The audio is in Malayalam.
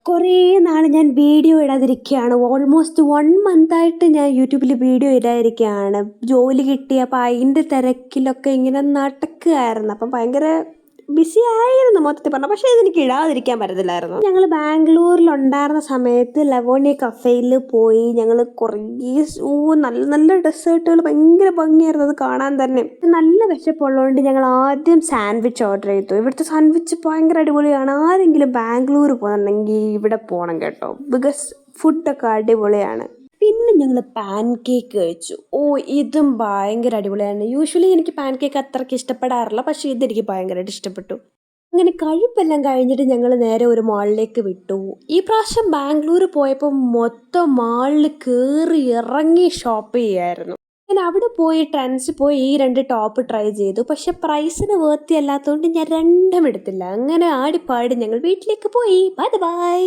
കുറേ നാൾ ഞാൻ വീഡിയോ ഇടാതിരിക്കുകയാണ്. ഓൾമോസ്റ്റ് 1 മന്തായിട്ട് ഞാൻ യൂട്യൂബിൽ വീഡിയോ ഇടാതിരിക്കുകയാണ്. ജോലി കിട്ടി. അപ്പോൾ അതിൻ്റെ തിരക്കിലൊക്കെ ഇങ്ങനെ നടക്കുകയായിരുന്നു. അപ്പം ഭയങ്കര ബിസി ആയിരുന്നു മൊത്തത്തിൽ പറഞ്ഞാൽ. പക്ഷേ ഇതെനിക്ക് ഇടാതിരിക്കാൻ പറ്റത്തില്ലായിരുന്നു. ഞങ്ങൾ ബാംഗ്ലൂരിലുണ്ടായിരുന്ന സമയത്ത് ലവോണിയ കഫേയിൽ പോയി ഞങ്ങൾ കുറേ നല്ല നല്ല ഡെസേർട്ടുകൾ ഭയങ്കര ഭംഗിയായിരുന്നു അത് കാണാൻ തന്നെ. നല്ല വിശപ്പുള്ളതുകൊണ്ട് ഞങ്ങൾ ആദ്യം സാൻഡ്വിച്ച് ഓർഡർ ചെയ്തു. ഇവിടുത്തെ സാൻഡ്വിച്ച് ഭയങ്കര അടിപൊളിയാണ്. ആരെങ്കിലും ബാംഗ്ലൂർ പോകുന്നുണ്ടെങ്കിൽ ഇവിടെ പോകണം കേട്ടോ. ബിക്കോസ് ഫുഡൊക്കെ അടിപൊളിയാണ്. പിന്നെ ഞങ്ങൾ പാൻ കേക്ക് കഴിച്ചു. ഇതും ഭയങ്കര അടിപൊളിയാണ്. യൂഷ്വലി എനിക്ക് പാൻ കേക്ക് അത്രയ്ക്ക് ഇഷ്ടപ്പെടാറില്ല, പക്ഷേ ഇതെനിക്ക് ഭയങ്കരമായിട്ട് ഇഷ്ടപ്പെട്ടു. അങ്ങനെ കഴിപ്പെല്ലാം കഴിഞ്ഞിട്ട് ഞങ്ങൾ നേരെ ഒരു മാളിലേക്ക് വിട്ടു. ഈ പ്രാവശ്യം ബാംഗ്ലൂർ പോയപ്പോൾ മൊത്തം മാളിൽ കയറി ഇറങ്ങി ഷോപ്പ് ചെയ്യായിരുന്നു. ഞാൻ അവിടെ പോയി ട്രെൻഡ്സ് പോയി ഈ 2 ടോപ്പ് ട്രൈ ചെയ്തു. പക്ഷെ പ്രൈസിന് വേർത്തി അല്ലാത്തതുകൊണ്ട് ഞാൻ രണ്ടും എടുത്തില്ല. അങ്ങനെ ആടിപ്പാടി ഞങ്ങൾ വീട്ടിലേക്ക് പോയി. Bye bye.